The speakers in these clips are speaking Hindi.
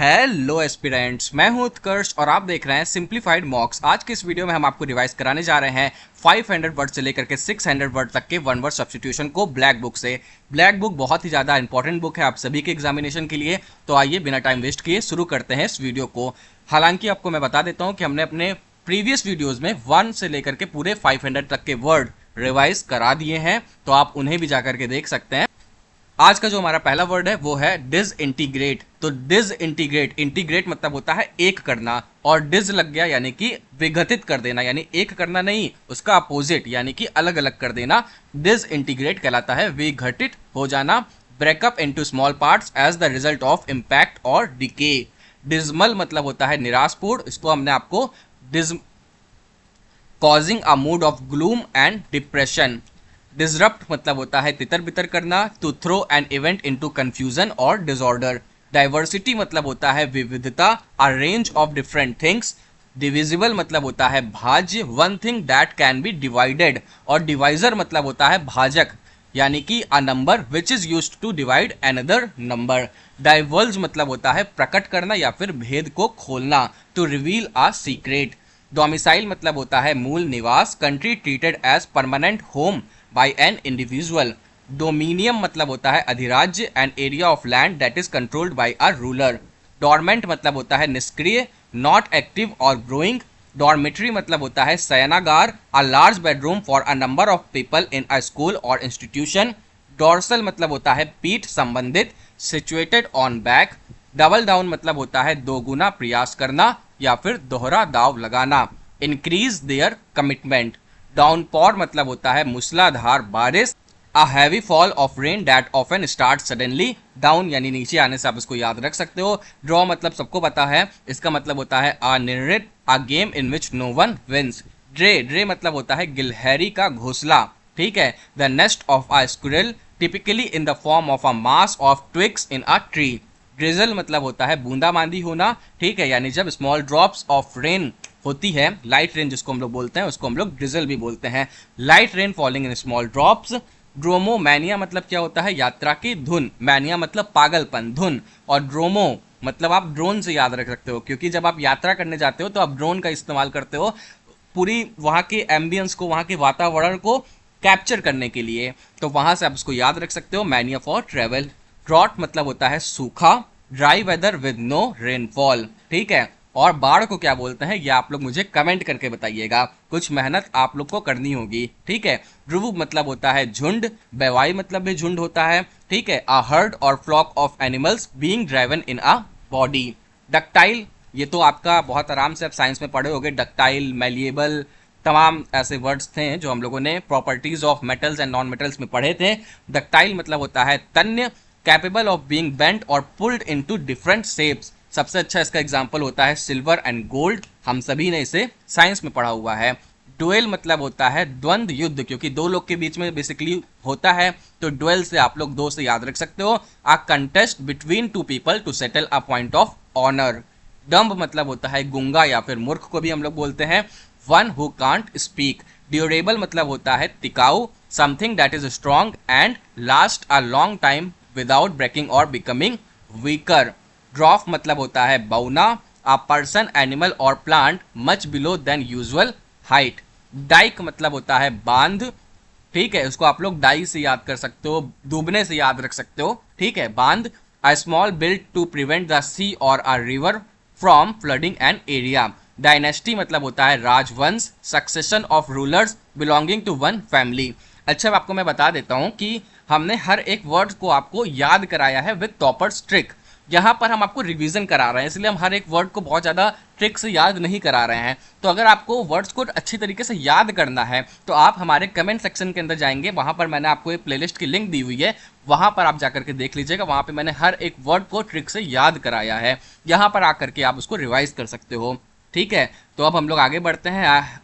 हेलो एस्पिरेंट्स, मैं हूं उत्कर्ष और आप देख रहे हैं सिंप्लीफाइड मॉक्स। आज के इस वीडियो में हम आपको रिवाइज कराने जा रहे हैं 500 वर्ड से लेकर के 600 वर्ड तक के वन वर्ड सब्स्टिट्यूशन को ब्लैक बुक से। ब्लैक बुक बहुत ही ज़्यादा इंपॉर्टेंट बुक है आप सभी के एग्जामिनेशन के लिए। तो आइए बिना टाइम वेस्ट किए शुरू करते हैं इस वीडियो को। हालांकि आपको मैं बता देता हूँ कि हमने अपने प्रीवियस वीडियोज़ में 1 से लेकर के पूरे 500 तक के वर्ड रिवाइज करा दिए हैं, तो आप उन्हें भी जाकर के देख सकते हैं। आज का जो हमारा पहला वर्ड है वो है डिसइंटीग्रेट। तो डिसइंटीग्रेट, इंटीग्रेट मतलब होता है एक करना, और डिस लग गया यानी कि विघटित कर देना, यानी एक करना नहीं, उसका अपोजिट यानी कि अलग अलग कर देना डिसइंटीग्रेट कहलाता है, विघटित हो जाना। Break up into small parts as the result of impact or decay. Dismal मतलब होता है निराशपूर्ण, इसको हमने आपको this causing a mood of gloom and depression. Disrupt मतलब होता है तितर बितर करना, to throw an event into confusion or disorder. Diversity मतलब होता है विविधता, a range of different things. Divisible मतलब होता है भाज्य, one thing that can be divided. और डिवाइजर मतलब होता है भाजक, यानी कि a number which is used to divide another number. Diverge मतलब होता है प्रकट करना या फिर भेद को खोलना, to reveal a secret. Domicile मतलब होता है मूल निवास, country treated as permanent home by an individual. Dominium मतलब होता है अधिराज्य, an area of land that is controlled by a ruler. Dormant मतलब होता है निष्क्रिय, नॉट एक्टिव और ग्रोइंग। डॉर्मेट्री मतलब होता है शयनागार, a large bedroom for a number of people in a school और इंस्टीट्यूशन। डॉर्सल मतलब होता है पीठ संबंधित, situated on back. Double down मतलब होता है दोगुना प्रयास करना या फिर दोहरा दाव लगाना, इंक्रीज देयर कमिटमेंट। डाउनपॉर मतलब होता है मूसलाधार बारिश, a heavy fall of rain that often start suddenly. Down यानी नीचे आने से आप इसको याद रख सकते हो। ड्रॉ मतलब सबको पता है, इसका मतलब होता है अनिर्णित, a game in which no one wins. Drey मतलब होता है गिलहरी का घोंसला, ठीक है। The nest of a squirrel, typically in the form of a mass of twigs in a tree. Drizzle मतलब होता है बूंदाबांदी होना, ठीक है, यानी जब स्मॉल ड्रॉप्स ऑफ रेन होती है, लाइट रेन जिसको हम लोग बोलते हैं, उसको हम लोग ड्रिजल भी बोलते हैं। Light rain falling in small drops. Dromomania मतलब क्या होता है, यात्रा की धुन। मैनिया मतलब पागलपन, धुन। और ड्रोमो मतलब आप ड्रोन से याद रख सकते हो, क्योंकि जब आप यात्रा करने जाते हो तो आप ड्रोन का इस्तेमाल करते हो पूरी वहाँ के एम्बियंस को, वहाँ के वातावरण को कैप्चर करने के लिए, तो वहाँ से आप इसको याद रख सकते हो, मैनिया फॉर ट्रेवल। ड्रॉट मतलब होता है सूखा, dry weather with no rainfall, ठीक है। और बाढ़ को क्या बोलते हैं ये आप लोग मुझे कमेंट करके बताइएगा, कुछ मेहनत आप लोग को करनी होगी, ठीक है। ध्रुव मतलब होता है झुंड, बेवाई मतलब भी झुंड होता है, ठीक है। A herd or flock of animals being driven in a body. Ductile, ये तो आपका बहुत आराम से आप साइंस में पढ़े होंगे, डक्टाइल, मैलिएबल, तमाम ऐसे वर्ड्स थे जो हम लोगों ने properties of metals and non metals में पढ़े थे। डक्टाइल मतलब होता है तन्य, कैपेबल ऑफ बीइंग बेंट और पुल्ड इनटू डिफरेंट शेप्स। सबसे अच्छा इसका एग्जांपल होता है सिल्वर एंड गोल्ड, हम सभी ने इसे साइंस में पढ़ा हुआ है। डुएल मतलब होता है द्वंद्व युद्ध, क्योंकि दो लोग के बीच में बेसिकली होता है, तो डुएल से आप लोग दो से याद रख सकते हो। A contest between two people to settle a point of honour. Dam मतलब होता है गूंगा या फिर मूर्ख को भी हम लोग बोलते हैं, one who can't speak. Durable मतलब होता है टिकाऊ, something that is strong and last a long time without breaking or becoming weaker. Dwarf मतलब होता है बौना, a person, animal or plant much below than usual height. Dyke मतलब होता है बांध, ठीक है, उसको आप लोग डाई से याद कर सकते हो, डूबने से याद रख सकते हो, ठीक है, बांध। A small build to prevent the sea और a river from flooding an area. Dynasty मतलब होता है राजवंश, succession of rulers belonging to one family. अच्छा, अब आपको मैं बता देता हूं कि हमने हर एक वर्ड को आपको याद कराया है विद टॉपर्स ट्रिक। यहाँ पर हम आपको रिवीजन करा रहे हैं, इसलिए हम हर एक वर्ड को बहुत ज़्यादा ट्रिक से याद नहीं करा रहे हैं। तो अगर आपको वर्ड्स को अच्छी तरीके से याद करना है तो आप हमारे कमेंट सेक्शन के अंदर जाएंगे, वहाँ पर मैंने आपको एक प्लेलिस्ट की लिंक दी हुई है, वहाँ पर आप जाकर के देख लीजिएगा, वहाँ पे मैंने हर एक वर्ड को ट्रिक से याद कराया है, यहाँ पर आकर के आप उसको रिवाइज कर सकते हो, ठीक है। तो अब हम लोग आगे बढ़ते हैं।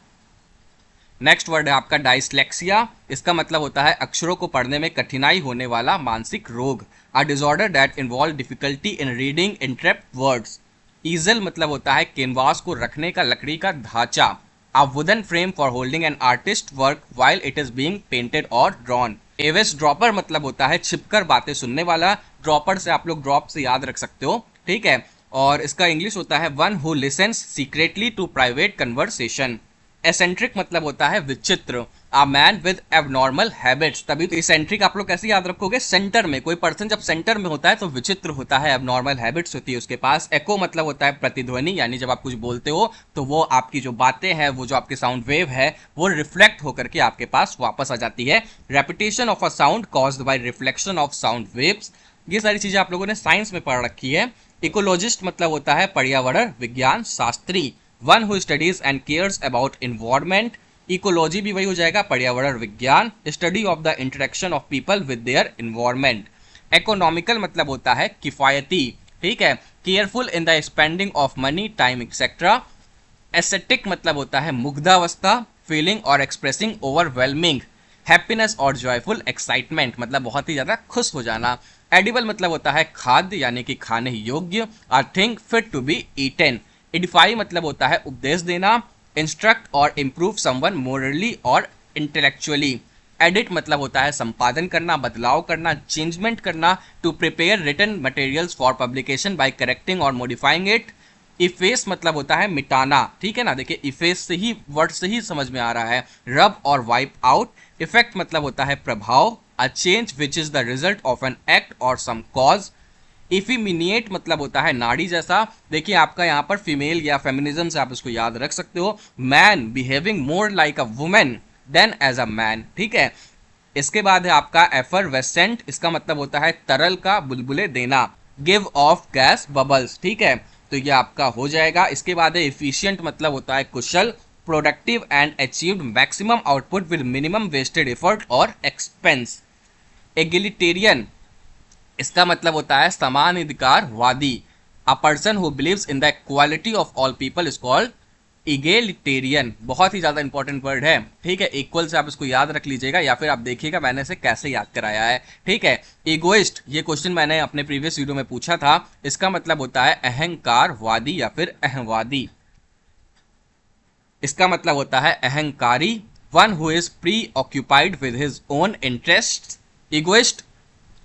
नेक्स्ट वर्ड है आपका डाइसलेक्सिया। इसका मतलब होता है अक्षरों को पढ़ने में कठिनाई होने वाला मानसिक रोग, a disorder that involve difficulty in reading interpret words. Easel मतलब होता है कैनवास को रखने का लकड़ी का ढांचा, a wooden frame for holding an artist work while it is being painted और ड्रॉन। एवेस ड्रॉपर मतलब होता है छिपकर बातें सुनने वाला, ड्रॉपर से आप लोग ड्रॉप से याद रख सकते हो, ठीक है। और इसका इंग्लिश होता है one who listens secretly to private conversation. Eccentric मतलब होता है विचित्र, a man with abnormal habits. तभी तो एसेंट्रिक आप लोग कैसे याद रखोगे, सेंटर में, कोई पर्सन जब सेंटर में होता है तो विचित्र होता है, एबनॉर्मल हैबिट्स होती है उसके पास। एको मतलब होता है प्रतिध्वनि, यानी जब आप कुछ बोलते हो तो वो आपकी जो बातें हैं, वो जो आपके साउंड वेव है, वो रिफ्लेक्ट होकर के आपके पास वापस आ जाती है। Repetition of a sound caused by reflection of sound waves. ये सारी चीजें आप लोगों ने साइंस में पढ़ रखी है। इकोलॉजिस्ट मतलब होता है पर्यावरण विज्ञान Shastri, one who studies and cares about environment. Ecology भी वही हो जाएगा, पर्यावरण विज्ञान, study of the interaction of people with their environment. Economical मतलब होता है किफायती, ठीक है, careful in the spending of money time etcetera. Aesthetic मतलब होता है मुग्धावस्था, फीलिंग और एक्सप्रेसिंग ओवरवेलमिंग। हैप्पीनेस और जॉयफुल एक्साइटमेंट मतलब बहुत ही ज्यादा खुश हो जाना। एडिबल मतलब होता है खाद्य, यानी कि खाने योग्य, a thing fit to be eaten. Edify मतलब होता है उपदेश देना, इंस्ट्रक्ट और इम्प्रूव समवन मोरली और इंटेलेक्चुअली। एडिट मतलब होता है संपादन करना, बदलाव करना, चेंजमेंट करना, to prepare written materials for publication by correcting or modifying it. Efface मतलब होता है मिटाना, ठीक है ना, देखिए इफेस से ही, वर्ड से ही समझ में आ रहा है। रब और वाइप आउट। इफेक्ट मतलब होता है प्रभाव, a change which is the result of an act और सम कॉज। इफिमिनिएट मतलब होता है नाड़ी जैसा, देखिए आपका यहाँ पर फीमेल या फेमिनिज्म से आप इसको याद रख सकते हो। Man behaving more like a woman than as a man, ठीक है। इसके बाद है आपका एफरवेसेंट, इसका मतलब होता है तरल का बुलबुले देना, गिव ऑफ गैस बबल्स, ठीक है, तो ये आपका हो जाएगा। इसके बाद है एफिशिएंट मतलब होता है कुशल, productive and achieved maximum output with minimum wasted effort और एक्सपेंस। एगिलिटेरियन, इसका मतलब होता है समान अधिकारवादी, a person who believes in the equality of all people is called egalitarian. बहुत ही ज्यादा इंपॉर्टेंट वर्ड है, ठीक है, इक्वल से आप इसको याद रख लीजिएगा या फिर आप देखिएगा मैंने इसे कैसे याद कराया है, ठीक है। इगोइस्ट, ये क्वेश्चन मैंने अपने प्रीवियस वीडियो में पूछा था, इसका मतलब होता है अहंकारवादी या फिर अहंवादी। इसका मतलब होता है अहंकारी, one who is pre occupied with his own interest. Egoist,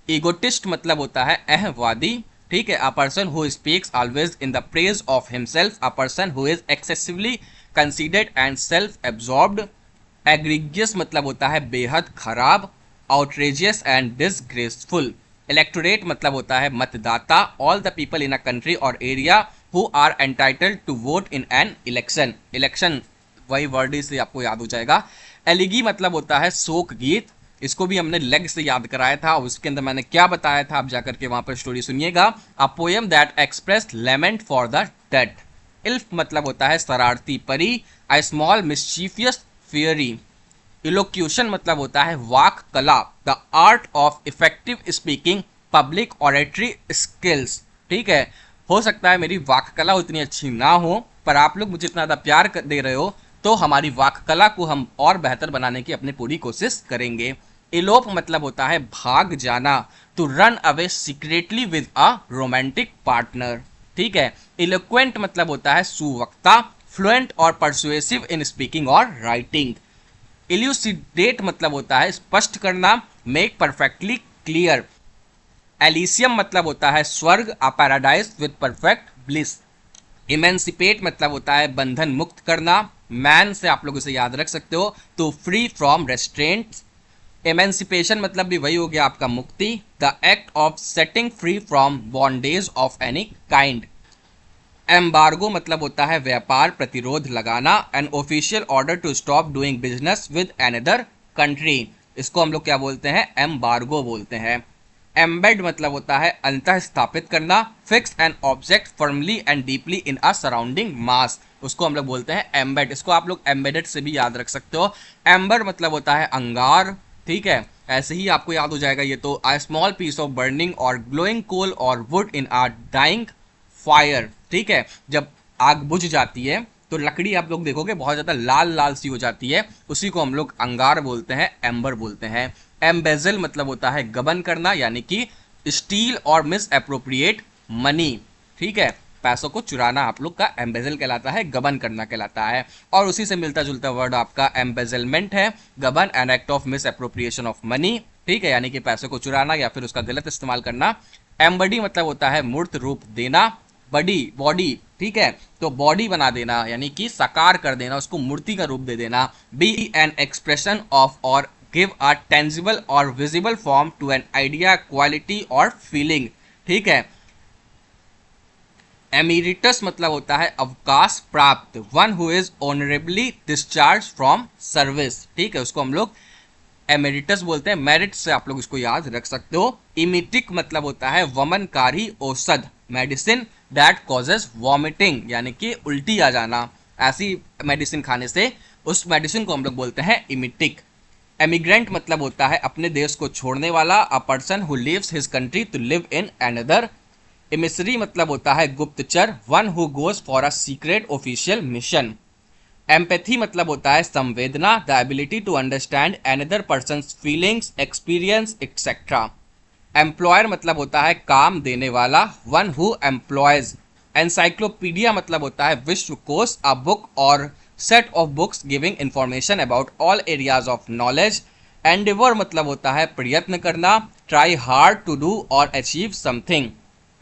egotist मतलब होता है अहंवादी, ठीक है, अ person who speaks always in the praise of himself, a person who is excessively considered and self absorbed. Egregious मतलब होता है बेहद खराब, आउटरेजियस एंड डिसग्रेसफुल। इलेक्टोरेट मतलब होता है मतदाता, all the people in a country और area who are entitled to vote in an election. Election वही वर्ड से आपको याद हो जाएगा। एलिगी मतलब होता है शोक गीत, इसको भी हमने लेग से याद कराया था, उसके अंदर मैंने क्या बताया था आप जाकर के वहां पर स्टोरी सुनिएगा। A poem that express lament for the dead. Elf मतलब होता है शरारती परी, अ स्मॉल मिस्चीफियस फियरी। इलोक्यूशन मतलब होता है वाक कला, the art of effective speaking, public oratory skills, ठीक है। हो सकता है मेरी वाक कला उतनी अच्छी ना हो, पर आप लोग मुझे इतना ज़्यादा प्यार दे रहे हो तो हमारी वाक कला को हम और बेहतर बनाने की अपनी पूरी कोशिश करेंगे। इलोप मतलब होता है भाग जाना, to run away secretly with a romantic partner, ठीक है। इलोक्वेंट मतलब होता है सुवक्ता, fluent or persuasive in speaking or writing. Elucidate मतलब होता है स्पष्ट करना, मेक परफेक्टली क्लियर। एलिसियम मतलब होता है स्वर्ग, a paradise with perfect bliss. Emancipate मतलब होता है बंधन मुक्त करना, मैन से आप लोग इसे याद रख सकते हो, तो फ्री फ्रॉम रेस्ट्रेंट्स। एमेंसिपेशन मतलब भी वही हो गया आपका मुक्ति, the act of setting free from bondage of any kind. Embargo मतलब होता है व्यापार प्रतिरोध लगाना, an official order to stop doing business with another country, इसको हम लोग क्या बोलते हैं, एम्बार्गो बोलते हैं। एम्बेड मतलब होता है अंतः स्थापित करना, fix an object firmly and deeply in a surrounding mass, उसको हम लोग बोलते हैं एम्बेड। इसको आप लोग एम्बेडेड से भी याद रख सकते हो। एम्बर मतलब होता है अंगार, ठीक है, ऐसे ही आपको याद हो जाएगा ये तो। A small piece of burning or glowing coal or wood in a dying fire, ठीक है, जब आग बुझ जाती है तो लकड़ी आप लोग देखोगे बहुत ज़्यादा लाल लाल सी हो जाती है, उसी को हम लोग अंगार बोलते हैं, एम्बर बोलते हैं। एम्बेजल मतलब होता है गबन करना, यानी कि स्टील और मिस अप्रोप्रिएट मनी, ठीक है, पैसों को चुराना आप लोग का एम्बेजल कहलाता है, गबन करना कहलाता है। और उसी से मिलता जुलता वर्ड आपका एम्बेजलमेंट है, गबन an act of miss appropriation of money, ठीक है, यानी कि पैसों को चुराना या फिर उसका गलत इस्तेमाल करना। एम्बडी मतलब होता है मूर्त रूप देना, बॉडी बॉडी, ठीक है, तो बॉडी बना देना यानी कि साकार कर देना, उसको मूर्ति का रूप दे देना। Be an expression of or give a tangible or visible form to an idea, quality or feeling, ठीक है। एमिरिटस मतलब होता है अवकाश प्राप्त, one who is honourably discharge from service, ठीक है, उसको हम लोग एमेरिटस बोलते हैं। मेरिट से आप लोग इसको याद रख सकते हो। इमिटिक मतलब होता है वमनकारी औषध, मेडिसिन दैट कॉजेज वॉमिटिंग यानी कि उल्टी आ जाना, ऐसी मेडिसिन खाने से उस मेडिसिन को हम लोग बोलते हैं इमिटिक। एमिग्रेंट मतलब होता है अपने देश को छोड़ने वाला, a person who leaves his country to live in another. Emissary मतलब होता है गुप्तचर, one who goes for a secret official mission. Empathy मतलब होता है संवेदना, the ability to understand another person's feelings, experience etcetera. Employer मतलब होता है काम देने वाला, वन हु एम्प्लॉयज। एनसाइक्लोपीडिया मतलब होता है विश्वकोश, अ बुक और set of books giving information about all areas of knowledge. Endeavour मतलब होता है प्रयत्न करना, ट्राई हार्ड टू डू और अचीव समथिंग।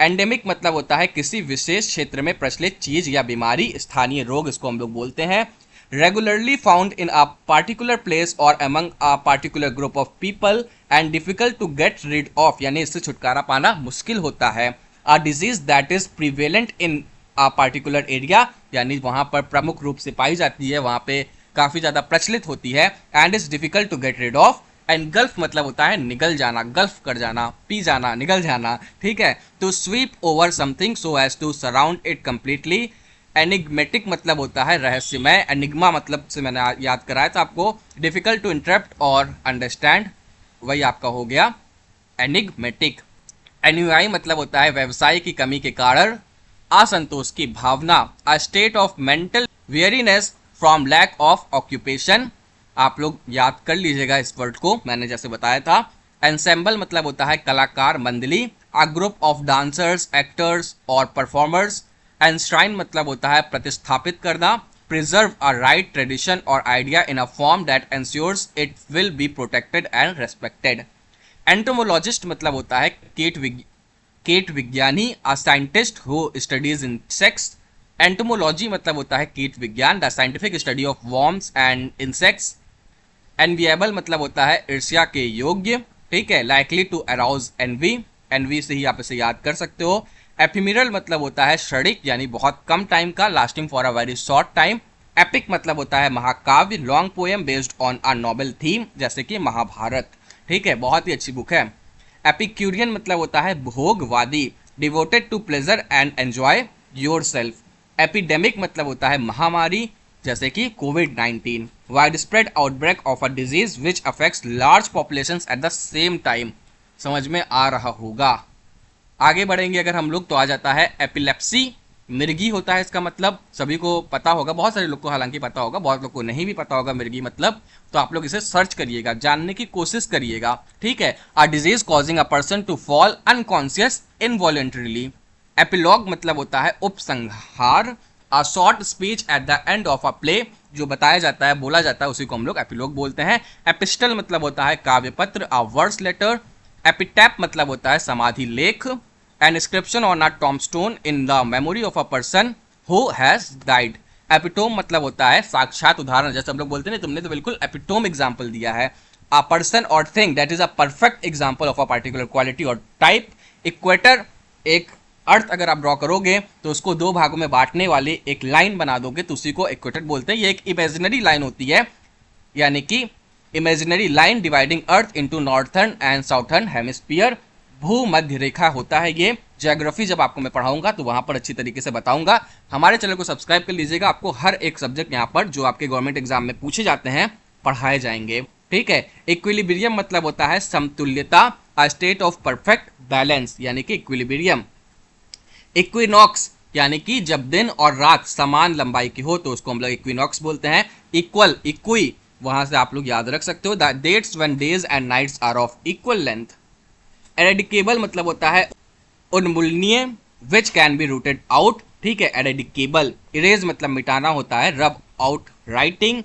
एंडेमिक मतलब होता है किसी विशेष क्षेत्र में प्रचलित चीज या बीमारी, स्थानीय रोग, इसको हम लोग बोलते हैं। Regularly found in a particular place और among a particular group of people and difficult to get rid of यानी इससे छुटकारा पाना मुश्किल होता है। A disease that is prevalent in a particular area यानी वहाँ पर प्रमुख रूप से पाई जाती है, वहाँ पे काफ़ी ज़्यादा प्रचलित होती है। And is difficult to get rid of. Engulf मतलब होता है निगल जाना, गल्फ कर जाना, पी जाना, निगल जाना, ठीक है। To sweep over something so as to surround it completely. Enigmatic मतलब होता है रहस्यमय, एनिग्मा मतलब से मैंने याद कराया था आपको, डिफिकल्ट टू इंटरप्ट और अंडरस्टैंड, वही आपका हो गया एनिग्मेटिक। एन्युआई मतलब होता है व्यवसाय की कमी के कारण असंतोष की भावना, a state of mental weariness from lack of occupation. आप लोग याद कर लीजिएगा इस वर्ड को, मैंने जैसे बताया था। एंसेम्बल मतलब होता है कलाकार मंडली, a group of dancers, actors और परफॉर्मर्स। एंश्राइन मतलब होता है प्रतिस्थापित करना, प्रिजर्व अ राइट, ट्रेडिशन और idea in a form that ensures it will be protected and respected. Entomologist मतलब होता है कीट विज्ञानी, a scientist who studies insects. Entomology मतलब होता है कीट विज्ञान, the scientific study of worms and insects. Enviable मतलब होता है ईर्ष्या के योग्य, ठीक है, likely to arouse N V, N V से ही आप इसे याद कर सकते हो। एफिमिरल मतलब होता है क्षणिक यानी बहुत कम टाइम का, lasting for a very short time. Epic मतलब होता है महाकाव्य, long poem based on a Nobel theme, जैसे कि महाभारत, ठीक है, बहुत ही अच्छी बुक है। एपिक्यूरियन मतलब होता है भोगवादी, devoted to pleasure and enjoy yourself. Epidemic मतलब होता है महामारी, जैसे कि कोविड-19, widespread outbreak of a disease which affects large populations at the same time. समझ में आ रहा होगा। आगे बढ़ेंगे अगर हम लोग तो आ जाता है एपिलेप्सी, मिर्गी होता है इसका मतलब, सभी को पता होगा, बहुत सारे लोग को हालांकि पता होगा, बहुत लोग को नहीं भी पता होगा मिर्गी मतलब, तो आप लोग इसे सर्च करिएगा, जानने की कोशिश करिएगा, ठीक है। A disease causing a person to fall unconscious involuntarily. Epilogue मतलब होता है उपसंहार, a short speech at the end of a play, जो बताया जाता है, बोला जाता है, उसी को हम लोग एपिलॉग बोलते हैं। एपिस्टल मतलब होता है काव्य पत्र, अ वर्स लेटर। एपिटैप मतलब होता है समाधि लेख, an inscription on a tombstone in the memory of a person who has died। Epitome मतलब होता है साक्षात उदाहरण, जैसे हम लोग बोलते हैं तुमने तो बिल्कुल एपिटोम एग्जाम्पल दिया है। अ पर्सन और thing that is a perfect example of a particular quality और टाइप। इक्वेटर, एक अर्थ अगर आप ड्रॉ करोगे तो उसको दो भागों में बांटने वाली एक लाइन बना दोगे तो उसी को इक्वेटर बोलते हैं। ये एक इमेजिनरी लाइन होती है, यानी कि imaginary line dividing earth into northern and southern hemisphere. भूमध्य रेखा होता है ये। ज्योग्राफी जब आपको मैं पढ़ाऊंगा तो वहां पर अच्छी तरीके से बताऊंगा। हमारे चैनल को सब्सक्राइब कर लीजिएगा, आपको हर एक सब्जेक्ट यहाँ पर जो आपके गवर्नमेंट एग्जाम में पूछे जाते हैं पढ़ाए जाएंगे, ठीक है। इक्विलिब्रियम मतलब होता है समतुल्यता, अ स्टेट ऑफ परफेक्ट बैलेंस, यानी कि इक्विलिब्रियम। इक्विनॉक्स यानी कि जब दिन और रात समान लंबाई की हो तो उसको हम लोग इक्विनॉक्स बोलते हैं। इक्वल, इक्वी, वहां से आप लोग याद रख सकते हो, the dates when days and nights are of equal length. Eradicable मतलब होता है उन्मूलनीय, which can be rooted out, ठीक है, एरेडिकेबल। इरेज मतलब मिटाना होता है, रब आउट राइटिंग।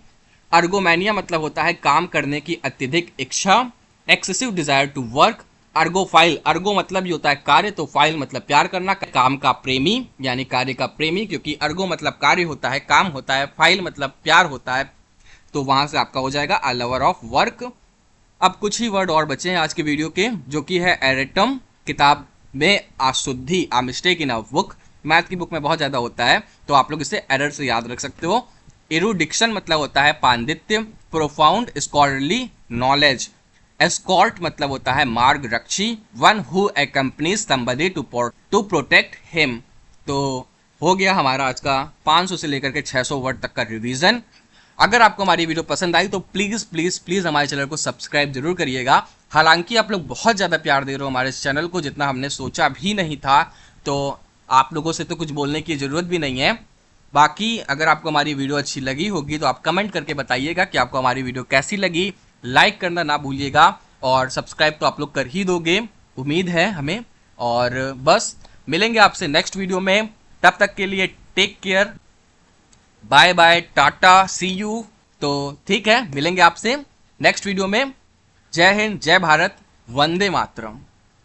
अर्गोमैनिया मतलब होता है काम करने की अत्यधिक इच्छा, excessive desire to work. Ergophile, ergo मतलब ये होता है कार्य, तो फाइल मतलब प्यार करना, काम का प्रेमी यानी कार्य का प्रेमी, क्योंकि अर्गो मतलब कार्य होता है, काम होता है, फाइल मतलब प्यार होता है, तो वहां से आपका हो जाएगा अ लवर ऑफ वर्क। अब कुछ ही वर्ड और बचे हैं आज के वीडियो के, जो कि है एरेटम। किताब में अशुद्धि, a mistake in a book, math की बुक में बहुत ज्यादा होता है, तो आप लोग इसे एरर से याद रख सकते हो। एरुडिक्शन मतलब होता है पांडित्य। Profound scholarly knowledge. एस्कॉर्ट मतलब होता है मार्ग रक्षी। One who accompanies somebody to protect him. तो हो गया हमारा आज का 500 से लेकर के 600 वर्ड तक का रिवीजन। अगर आपको हमारी वीडियो पसंद आई तो प्लीज प्लीज प्लीज हमारे चैनल को सब्सक्राइब जरूर करिएगा। हालांकि आप लोग बहुत ज़्यादा प्यार दे रहे हो हमारे चैनल को, जितना हमने सोचा भी नहीं था, तो आप लोगों से तो कुछ बोलने की ज़रूरत भी नहीं है। बाकी अगर आपको हमारी वीडियो अच्छी लगी होगी तो आप कमेंट करके बताइएगा कि आपको हमारी वीडियो कैसी लगी। लाइक करना ना भूलिएगा और सब्सक्राइब तो आप लोग कर ही दोगे, उम्मीद है हमें। और बस मिलेंगे आपसे नेक्स्ट वीडियो में, तब तक के लिए take care, bye bye, tata, see you. तो ठीक है, मिलेंगे आपसे नेक्स्ट वीडियो में। जय हिंद, जय भारत, वंदे मातरम।